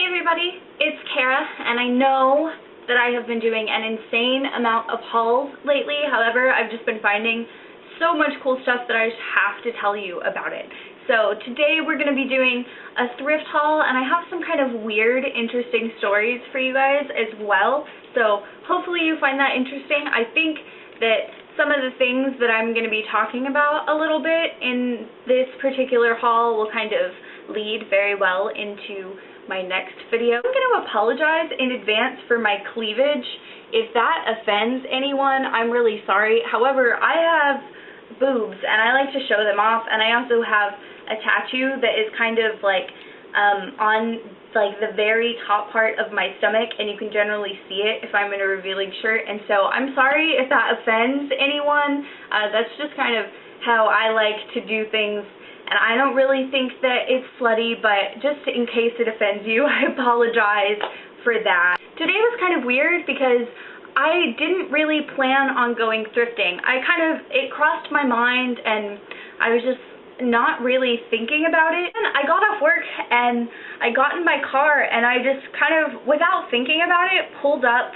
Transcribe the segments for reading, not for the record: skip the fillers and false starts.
everybody, it's Kara, and I know that I have been doing an insane amount of hauls lately. However, I've just been finding so much cool stuff that I just have to tell you about it. So today we're going to be doing a thrift haul, and I have some kind of weird, interesting stories for you guys as well. So hopefully you find that interesting. I think that some of the things that I'm going to be talking about a little bit in this particular haul will kind of lead very well into my next video. I'm going to apologize in advance for my cleavage. If that offends anyone, I'm really sorry. However, I have boobs and I like to show them off, and I also have a tattoo that is kind of like on like the very top part of my stomach, and you can generally see it if I'm in a revealing shirt, and so I'm sorry if that offends anyone. That's just kind of how I like to do things. And I don't really think that it's slutty, but just in case it offends you, I apologize for that. Today was kind of weird because I didn't really plan on going thrifting. It crossed my mind and I was just not really thinking about it. And I got off work and I got in my car and I just kind of, without thinking about it, pulled up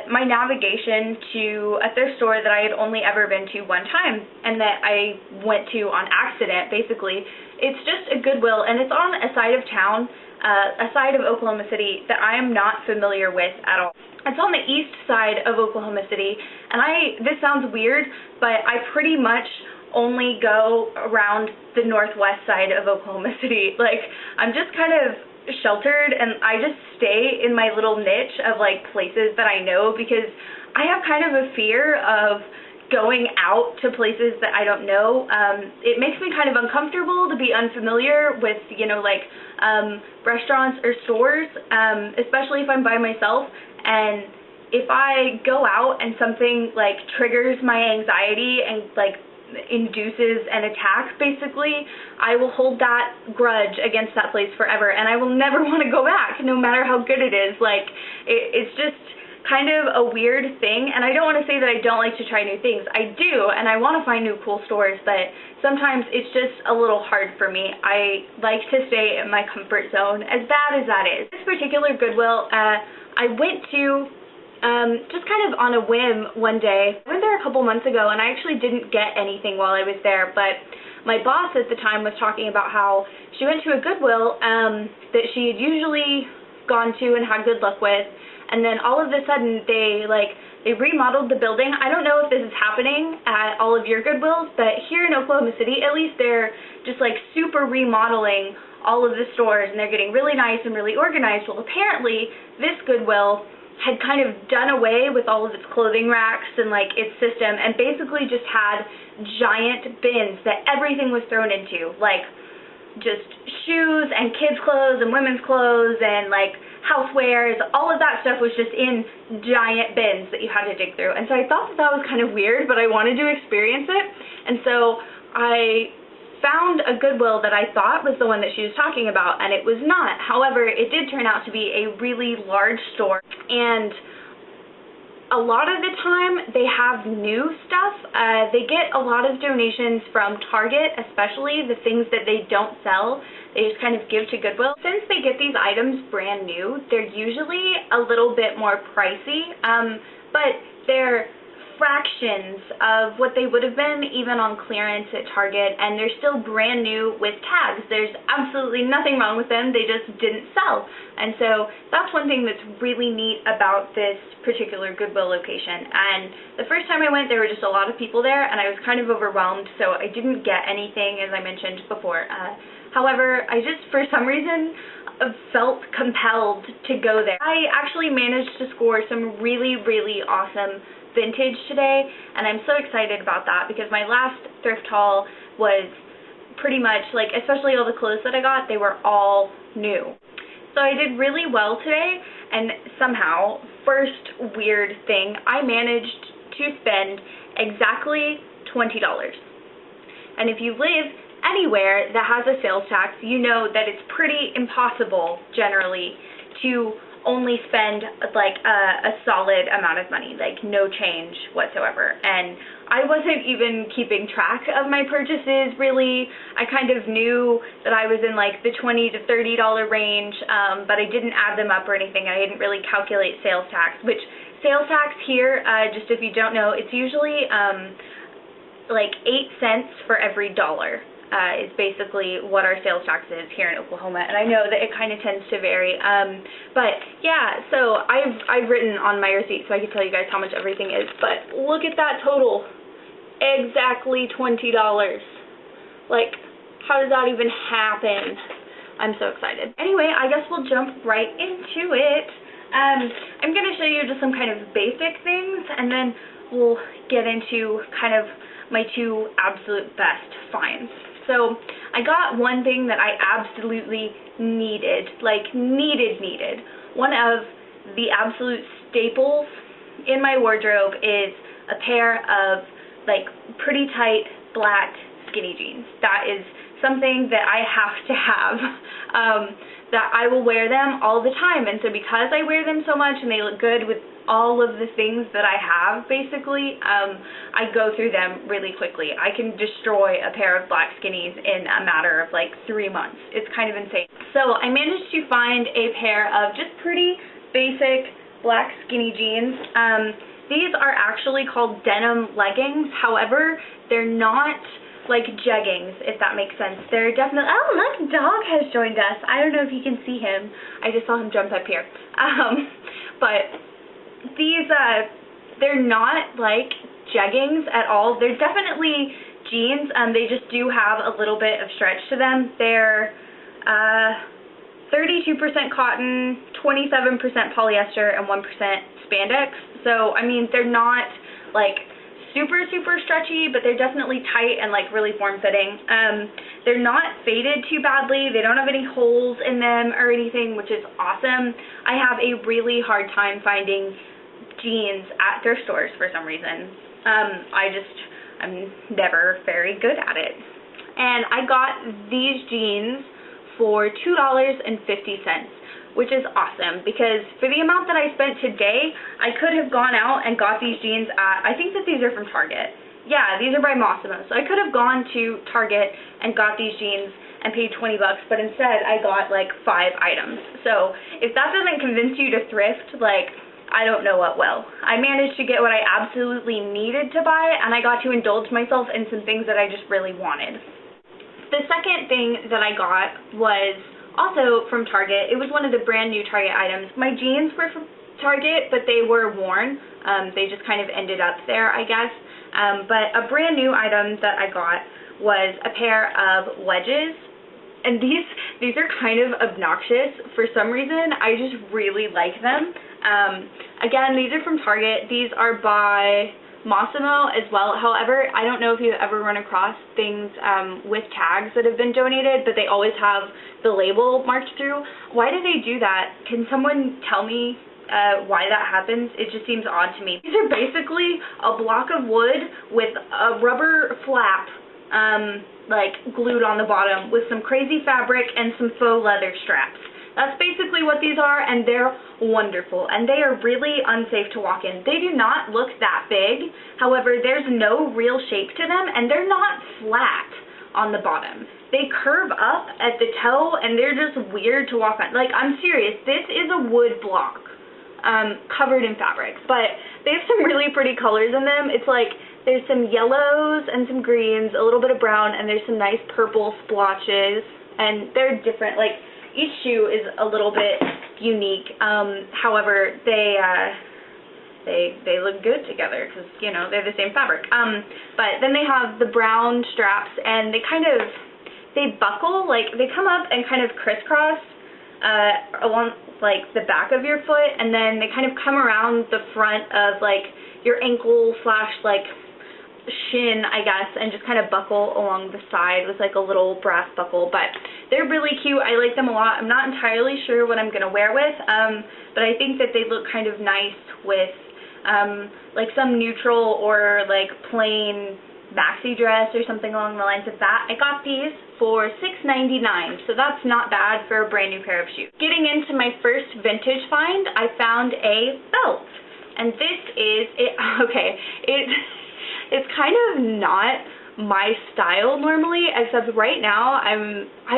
my navigation to a thrift store that I had only ever been to one time and that I went to on accident, basically. It's just a Goodwill, and it's on a side of town, a side of Oklahoma City that I am not familiar with at all. It's on the east side of Oklahoma City, and this sounds weird, but I pretty much only go around the northwest side of Oklahoma City. Like, I'm just kind of sheltered, and I just stay in my little niche of like places that I know, because I have kind of a fear of going out to places that I don't know. It makes me kind of uncomfortable to be unfamiliar with, you know, like restaurants or stores, especially if I'm by myself. And if I go out and something like triggers my anxiety and like induces an attack, basically, I will hold that grudge against that place forever, and I will never want to go back, no matter how good it is. Like, it's just kind of a weird thing, and I don't want to say that I don't like to try new things. I do, and I want to find new cool stores, but sometimes it's just a little hard for me. I like to stay in my comfort zone, as bad as that is. This particular Goodwill, I went to just kind of on a whim one day. I went there a couple months ago, and I actually didn't get anything while I was there, but my boss at the time was talking about how she went to a Goodwill that she had usually gone to and had good luck with, and then all of a sudden they remodeled the building. I don't know if this is happening at all of your Goodwills, but here in Oklahoma City, at least, they're just like super remodeling all of the stores, and they're getting really nice and really organized. Well, apparently this Goodwill had kind of done away with all of its clothing racks and like its system, and basically just had giant bins that everything was thrown into, like just shoes and kids' clothes and women's clothes and like housewares. All of that stuff was just in giant bins that you had to dig through. And so I thought that was kind of weird, but I wanted to experience it, and so I found a Goodwill that I thought was the one that she was talking about, and it was not. However, it did turn out to be a really large store, and a lot of the time they have new stuff. They get a lot of donations from Target, especially the things that they don't sell. They just kind of give to Goodwill. Since they get these items brand new, they're usually a little bit more pricey, but they're fractions of what they would have been even on clearance at Target, and they're still brand new with tags. There's absolutely nothing wrong with them, they just didn't sell. And so that's one thing that's really neat about this particular Goodwill location. And the first time I went, there were just a lot of people there, and I was kind of overwhelmed, so I didn't get anything, as I mentioned before. However, I just, for some reason, felt compelled to go there. I actually managed to score some really, really awesome vintage today, and I'm so excited about that, because my last thrift haul was pretty much like, especially all the clothes that I got, they were all new. So I did really well today, and somehow, first weird thing, I managed to spend exactly $20. And if you live anywhere that has a sales tax, you know that it's pretty impossible generally to only spend like a solid amount of money, like no change whatsoever. And I wasn't even keeping track of my purchases really. I kind of knew that I was in like the $20 to $30 range, but I didn't add them up or anything. I didn't really calculate sales tax, which sales tax here, just if you don't know, it's usually like 8 cents for every dollar. Is basically what our sales tax is here in Oklahoma, and I know that it kind of tends to vary, but yeah, so I've written on my receipt so I can tell you guys how much everything is, but look at that total, exactly $20. Like, how does that even happen? I'm so excited. Anyway, I guess we'll jump right into it. I'm going to show you just some kind of basic things, and then we'll get into kind of my two absolute best finds. So I got one thing that I absolutely needed, like needed. One of the absolute staples in my wardrobe is a pair of like pretty tight black skinny jeans. That is something that I have to have, that I will wear them all the time. And so because I wear them so much and they look good with all of the things that I have, basically, I go through them really quickly. I can destroy a pair of black skinnies in a matter of like 3 months. It's kind of insane. So I managed to find a pair of just pretty basic black skinny jeans. These are actually called denim leggings. However, they're not like jeggings, if that makes sense. They're definitely, oh look, dog has joined us. I don't know if you can see him. I just saw him jump up here. But these, they're not like jeggings at all. They're definitely jeans. They just do have a little bit of stretch to them. They're 32% cotton, 27% polyester, and 1% spandex. So, I mean, they're not like super stretchy, but they're definitely tight and like really form-fitting. They're not faded too badly. They don't have any holes in them or anything, which is awesome. I have a really hard time finding jeans at thrift stores for some reason. I'm never very good at it. And I got these jeans for $2.50, which is awesome because for the amount that I spent today, I could have gone out and got these jeans at, I think that these are from Target. Yeah, these are by Mossimo. So I could have gone to Target and got these jeans and paid 20 bucks, but instead I got like 5 items. So if that doesn't convince you to thrift, like, I don't know what will. I managed to get what I absolutely needed to buy, and I got to indulge myself in some things that I just really wanted. The second thing that I got was also from Target. It was one of the brand new Target items. My jeans were from Target, but they were worn. They just kind of ended up there, I guess. But a brand new item that I got was a pair of wedges. And these are kind of obnoxious for some reason. I just really like them. Again, these are from Target. These are by Mossimo as well. However, I don't know if you've ever run across things with tags that have been donated, but they always have the label marked through. Why do they do that? Can someone tell me why that happens? It just seems odd to me. These are basically a block of wood with a rubber flap like glued on the bottom with some crazy fabric and some faux leather straps. That's basically what these are, and they're wonderful, and they are really unsafe to walk in. They do not look that big. However, there's no real shape to them, and they're not flat on the bottom. They curve up at the toe, and they're just weird to walk on. Like, I'm serious. This is a wood block covered in fabric, but they have some really pretty colors in them. It's like there's some yellows and some greens, a little bit of brown, and there's some nice purple splotches, and they're different. Like, each shoe is a little bit unique. However, they look good together because, you know, they're the same fabric. But then they have the brown straps, and they buckle, like they come up and kind of crisscross along like the back of your foot, and then they kind of come around the front of like your ankle slash like shin, I guess, and just kind of buckle along the side with like a little brass buckle. But they're really cute. I like them a lot. I'm not entirely sure what I'm gonna wear with, but I think that they look kind of nice with like some neutral or like plain maxi dress or something along the lines of that. I got these for $6.99, so that's not bad for a brand new pair of shoes. Getting into my first vintage find, I found a belt. And this is, it's kind of not my style normally, except right now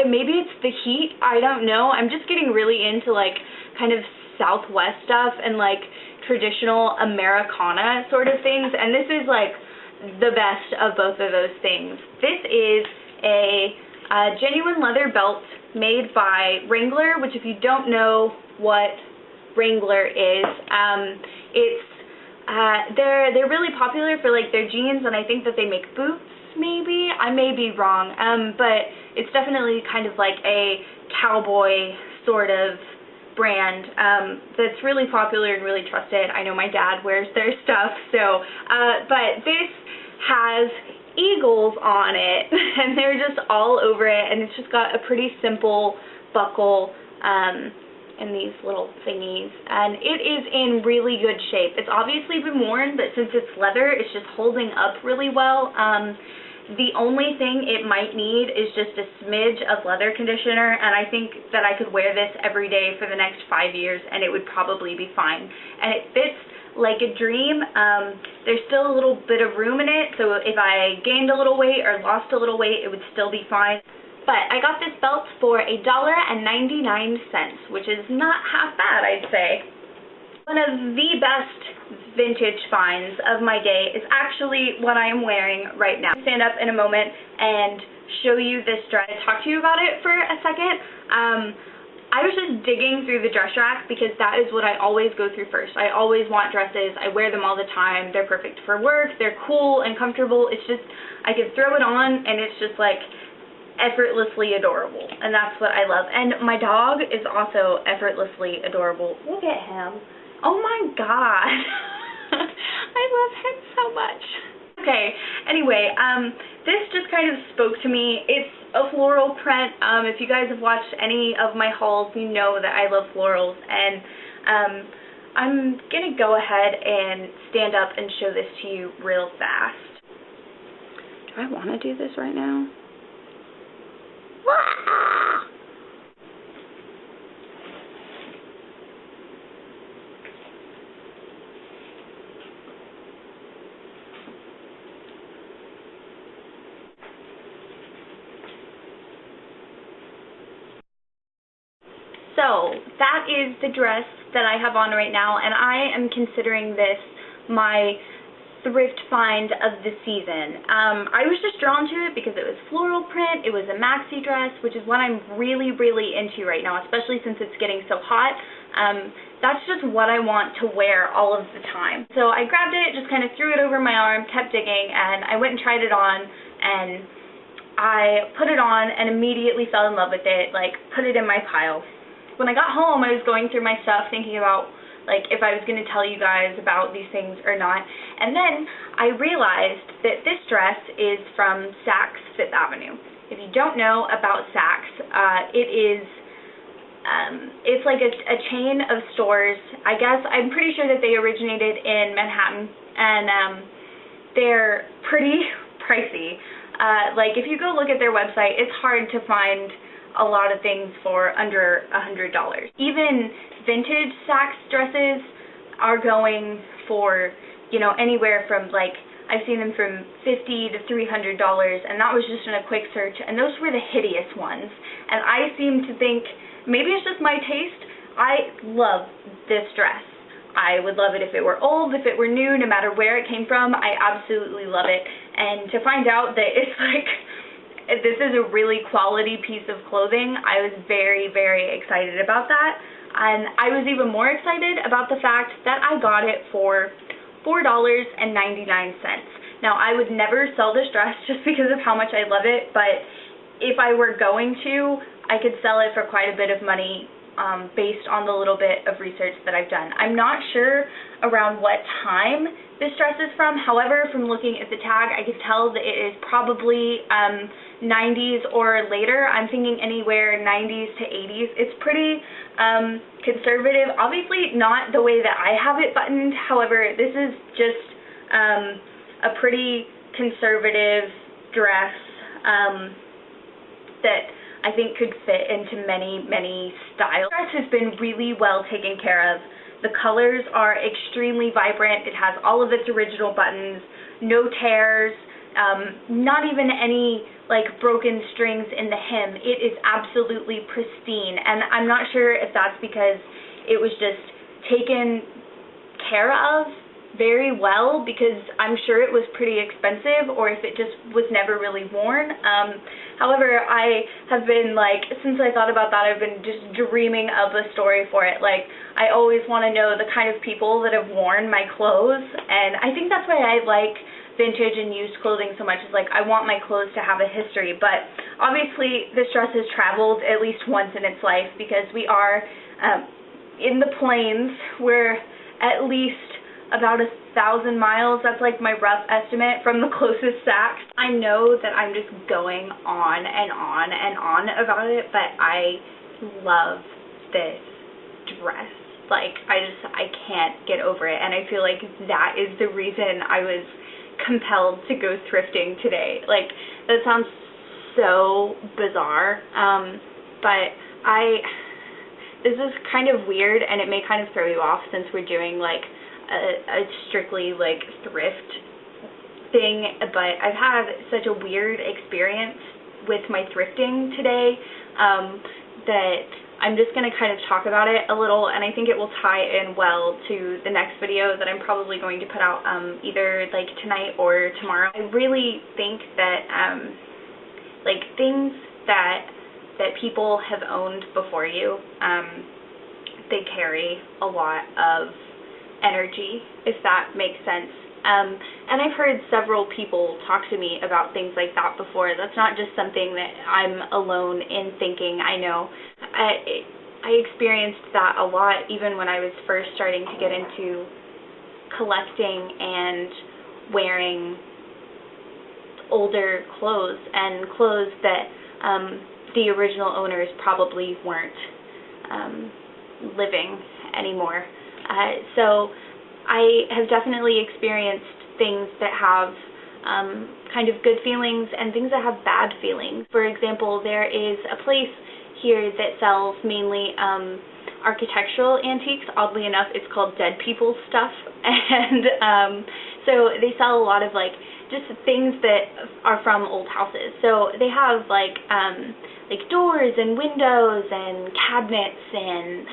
maybe it's the heat, I don't know. I'm just getting really into like kind of Southwest stuff and like traditional Americana sort of things, and this is like the best of both of those things. This is a genuine leather belt made by Wrangler, which if you don't know what Wrangler is, they're really popular for like their jeans, and I think that they make boots, maybe. I may be wrong, but it's definitely kind of like a cowboy sort of brand that's really popular and really trusted. I know my dad wears their stuff, so, but this has eagles on it, and they're just all over it, and it's just got a pretty simple buckle, and these little thingies, and it is in really good shape. It's obviously been worn, but since it's leather, it's just holding up really well. The only thing it might need is just a smidge of leather conditioner, and I think that I could wear this every day for the next 5 years, and it would probably be fine. And it fits like a dream. There's still a little bit of room in it, so if I gained a little weight or lost a little weight, it would still be fine. But I got this belt for $1.99, which is not half bad, I'd say. One of the best vintage finds of my day is actually what I am wearing right now. I'll stand up in a moment and show you this dress. I'll talk to you about it for a second. I was just digging through the dress rack because that is what I always go through first. I always want dresses. I wear them all the time. They're perfect for work. They're cool and comfortable. It's just, I can throw it on and it's just like effortlessly adorable, and that's what I love. And my dog is also effortlessly adorable. Look at him. Oh my god. I love him so much. Okay, anyway, this just kind of spoke to me. It's a floral print. If you guys have watched any of my hauls, you know that I love florals, and I'm gonna go ahead and stand up and show this to you real fast. Do I want to do this right now? So that is the dress that I have on right now, and I am considering this my thrift find of the season. I was just drawn to it because it was floral print, it was a maxi dress, which is what I'm really, really into right now, especially since it's getting so hot. That's just what I want to wear all of the time. So I grabbed it, just kind of threw it over my arm, kept digging, and I went and tried it on, and I put it on and immediately fell in love with it, like put it in my pile. When I got home, I was going through my stuff thinking about like if I was going to tell you guys about these things or not, and then I realized that this dress is from Saks Fifth Avenue. If you don't know about Saks, it's like a chain of stores. I guess I'm pretty sure that they originated in Manhattan, and they're pretty pricey. Like if you go look at their website, it's hard to find a lot of things for under $100. Even vintage Saks dresses are going for, you know, anywhere from like, I've seen them from $50 to $300, and that was just in a quick search, and those were the hideous ones. And I seem to think, maybe it's just my taste, I love this dress. I would love it if it were old, if it were new, no matter where it came from, I absolutely love it. And to find out that it's like, this is a really quality piece of clothing, I was very, very excited about that. And I was even more excited about the fact that I got it for $4.99. Now, I would never sell this dress just because of how much I love it, but if I were going to, I could sell it for quite a bit of money based on the little bit of research that I've done. I'm not sure around what time this dress is from. However, from looking at the tag, I could tell that it is probably 90s or later. I'm thinking anywhere 90s to 80s. It's pretty conservative. Obviously not the way that I have it buttoned. However, this is just a pretty conservative dress. that I think could fit into many, many styles. The dress has been really well taken care of. The colors are extremely vibrant. It has all of its original buttons, no tears, not even any like broken strings in the hem. It is absolutely pristine, and I'm not sure if that's because it was just taken care of very well, because I'm sure it was pretty expensive, or if it just was never really worn. However, I have been, like, since I thought about that, I've been just dreaming up a story for it. Like, I always want to know the kind of people that have worn my clothes, and I think that's why I like vintage and used clothing so much. Is like, I want my clothes to have a history. But obviously this dress has traveled at least once in its life, because we are in the plains. We're at least about 1,000 miles. That's like my rough estimate from the closest Saks. I know that I'm just going on and on and on about it, but I love this dress. Like, I can't get over it, and I feel like that is the reason I was compelled to go thrifting today. Like, that sounds so bizarre, but this is kind of weird, and it may kind of throw you off since we're doing like a strictly like thrift thing, but I've had such a weird experience with my thrifting today that I'm just going to kind of talk about it a little, and I think it will tie in well to the next video that I'm probably going to put out either like tonight or tomorrow. I really think that like things that people have owned before you, they carry a lot of energy, if that makes sense. And I've heard several people talk to me about things like that before. That's not just something that I'm alone in thinking. I know I experienced that a lot even when I was first starting to get into collecting and wearing older clothes, and clothes that the original owners probably weren't living anymore. So I have definitely experienced things that have kind of good feelings and things that have bad feelings. For example, there is a place here that sells mainly architectural antiques. Oddly enough, it's called Dead People's Stuff, and so they sell a lot of like just things that are from old houses. So they have like doors and windows and cabinets and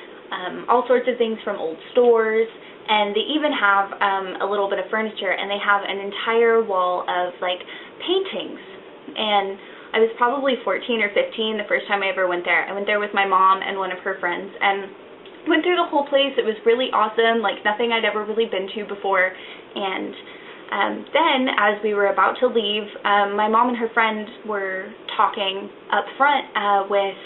all sorts of things from old stores, and they even have a little bit of furniture, and they have an entire wall of like paintings. And I was probably 14 or 15 the first time I ever went there. I went there with my mom and one of her friends, and went through the whole place. It was really awesome, like nothing I'd ever really been to before. And then as we were about to leave, my mom and her friend were talking up front with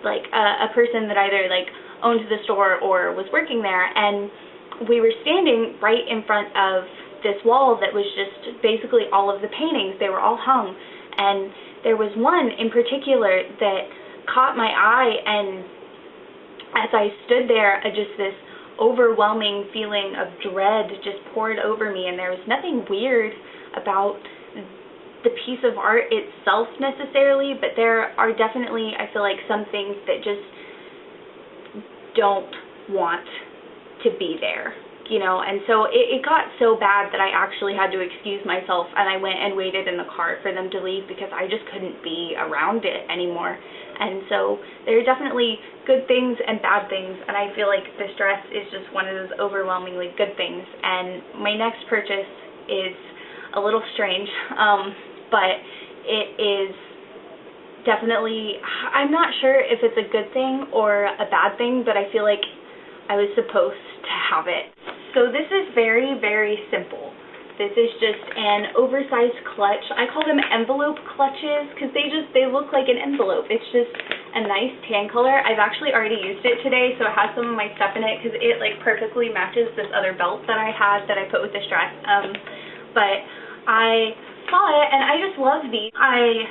like a person that either like owned the store or was working there, and we were standing right in front of this wall that was just basically all of the paintings. They were all hung, and there was one in particular that caught my eye, and as I stood there, just this overwhelming feeling of dread just poured over me. And there was nothing weird about the piece of art itself necessarily, but there are definitely, I feel like, some things that just don't want to be there, you know. And so it got so bad that I actually had to excuse myself, and I went and waited in the car for them to leave because I just couldn't be around it anymore. And so there are definitely good things and bad things, and I feel like this dress is just one of those overwhelmingly good things. And my next purchase is a little strange, but it is definitely, I'm not sure if it's a good thing or a bad thing, but I feel like I was supposed to have it. So this is very, very simple. This is just an oversized clutch. I call them envelope clutches because they look like an envelope. It's just a nice tan color. I've actually already used it today, so it has some of my stuff in it because it like perfectly matches this other belt that I had that I put with this dress. But I saw it and I just love these. I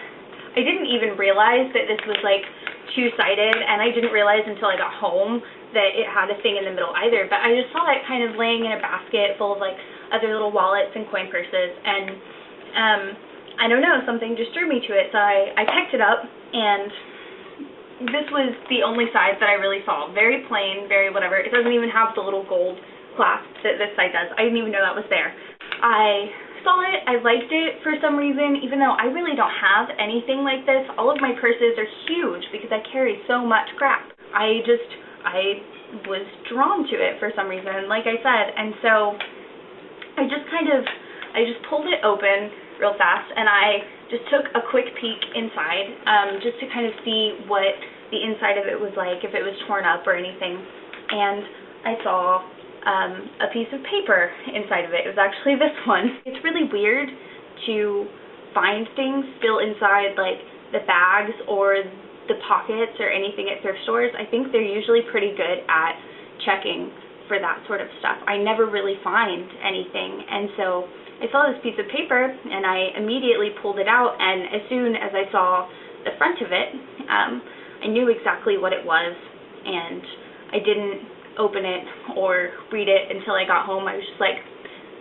didn't even realize that this was like two-sided, and I didn't realize until I got home that it had a thing in the middle either, but I just saw it kind of laying in a basket full of like other little wallets and coin purses, and I don't know, something just drew me to it, so I picked it up, and this was the only side that I really saw. Very plain, very whatever. It doesn't even have the little gold clasp that this side does. I didn't even know that was there. I saw it, I liked it for some reason, even though I really don't have anything like this. All of my purses are huge because I carry so much crap. I was drawn to it for some reason, like I said, and so I just pulled it open real fast, and I just took a quick peek inside, just to kind of see what the inside of it was like, if it was torn up or anything, and I saw a piece of paper inside of it. It was actually this one. It's really weird to find things still inside, like the bags or the pockets or anything at thrift stores. I think they're usually pretty good at checking for that sort of stuff. I never really find anything, and so I saw this piece of paper, and I immediately pulled it out, and as soon as I saw the front of it, I knew exactly what it was, and I didn't open it or read it until I got home. I was just like,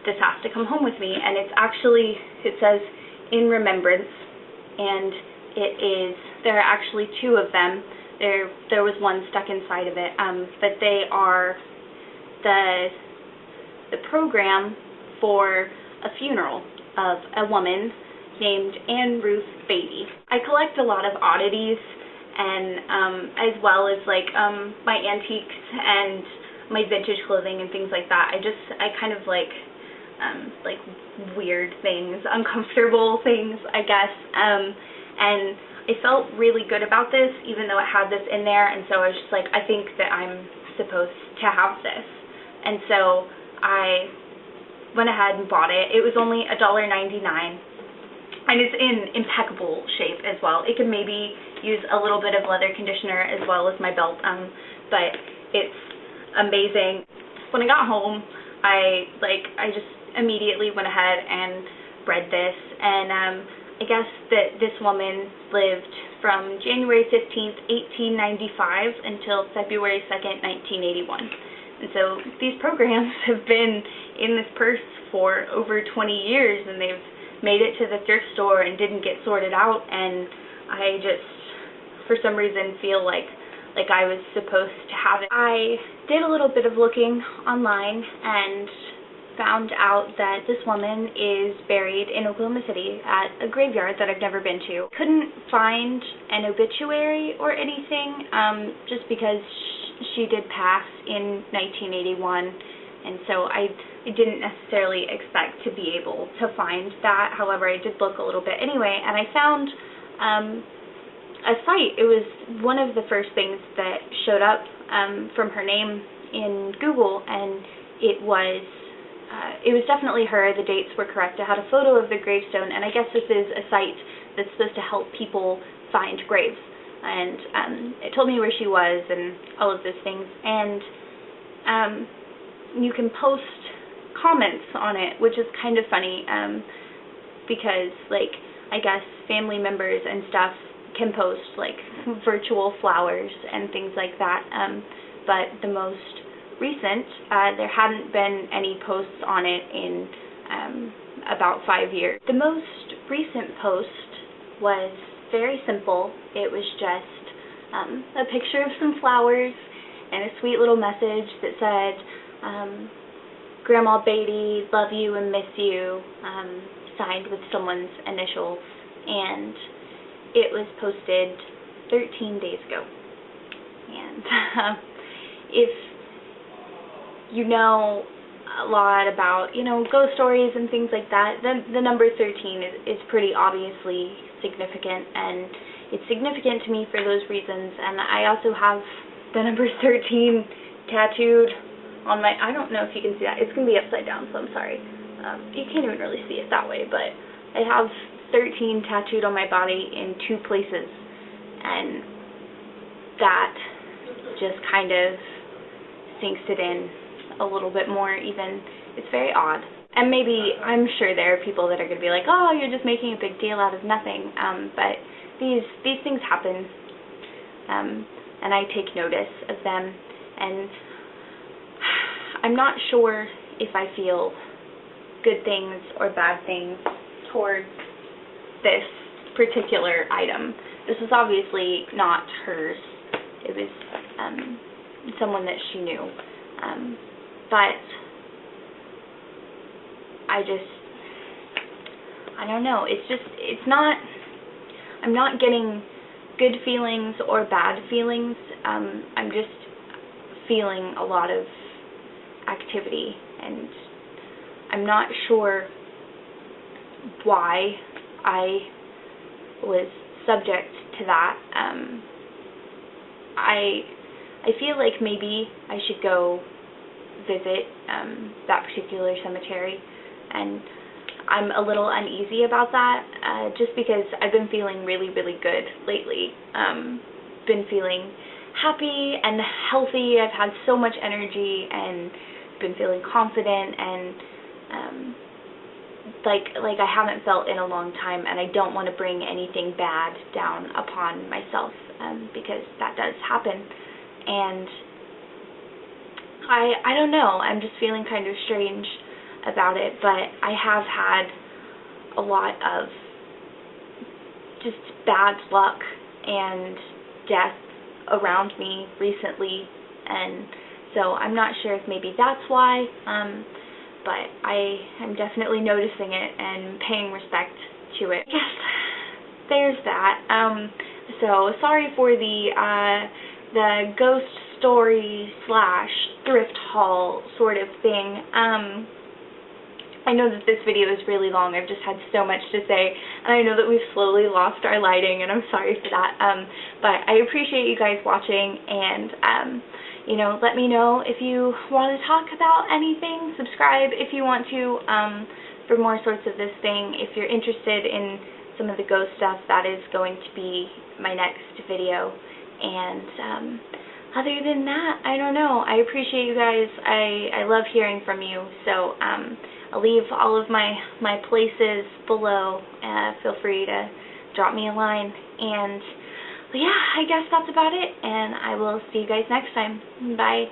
this has to come home with me, and it's actually, it says, in remembrance, and there are actually two of them. There was one stuck inside of it, but they are the program for a funeral of a woman named Anne Ruth Beatty. I collect a lot of oddities, and as well as like my antiques and my vintage clothing and things like that. I kind of like weird things, uncomfortable things, I guess, and I felt really good about this, even though it had this in there, and so I was just like, I think that I'm supposed to have this, and so I went ahead and bought it. It was only $1.99, and it's in impeccable shape as well. It could maybe use a little bit of leather conditioner as well as my belt, but it's amazing. When I got home, I just immediately went ahead and read this, and I guess that this woman lived from January 15th, 1895 until February 2nd, 1981. And so these programs have been in this purse for over 20 years, and they've made it to the thrift store and didn't get sorted out, and I just, for some reason, feel like I was supposed to have it. I did a little bit of looking online and found out that this woman is buried in Oklahoma City at a graveyard that I've never been to. Couldn't find an obituary or anything, just because she did pass in 1981, and so I didn't necessarily expect to be able to find that. However, I did look a little bit anyway, and I found a site. It was one of the first things that showed up from her name in Google, and it was definitely her. The dates were correct. It had a photo of the gravestone, and I guess this is a site that's supposed to help people find graves. And it told me where she was and all of those things, and you can post comments on it, which is kind of funny, because, like, I guess family members and stuff can post, like, virtual flowers and things like that, but the most recent, there hadn't been any posts on it in about 5 years. The most recent post was very simple. It was just a picture of some flowers and a sweet little message that said, Grandma Beatty, love you and miss you, signed with someone's initials, and it was posted 13 days ago. And if you know a lot about, ghost stories and things like that, then the number 13 is pretty obviously significant, and it's significant to me for those reasons. And I also have the number 13 tattooed on my, I don't know if you can see that, it's going to be upside down, so I'm sorry. You can't even really see it that way, but I have 13 tattooed on my body in 2 places, and that just kind of sinks it in a little bit more even. It's very odd. And maybe, I'm sure there are people that are going to be like, oh, you're just making a big deal out of nothing, but these things happen, and I take notice of them, and I'm not sure if I feel good things or bad things towards this particular item. This was obviously not hers. It was someone that she knew. But I don't know. It's not, I'm not getting good feelings or bad feelings. I'm just feeling a lot of activity, and I'm not sure why I was subject to that. I feel like maybe I should go visit that particular cemetery, and I'm a little uneasy about that, just because I've been feeling really, really good lately. Been feeling happy and healthy. I've had so much energy and been feeling confident, and like I haven't felt in a long time, and I don't want to bring anything bad down upon myself, because that does happen. And I don't know, I'm just feeling kind of strange about it, but I have had a lot of just bad luck and death around me recently, and so I'm not sure if maybe that's why, but I am definitely noticing it and paying respect to it. I guess there's that. So sorry for the ghost story / thrift haul sort of thing. I know that this video is really long. I've just had so much to say, and I know that we've slowly lost our lighting, and I'm sorry for that. But I appreciate you guys watching, and you know, let me know if you want to talk about anything. Subscribe if you want to, for more sorts of this thing. If you're interested in some of the ghost stuff, that is going to be my next video. And other than that, I don't know. I appreciate you guys. I love hearing from you. So I'll leave all of my places below. Feel free to drop me a line. And yeah, I guess that's about it. And I will see you guys next time. Bye.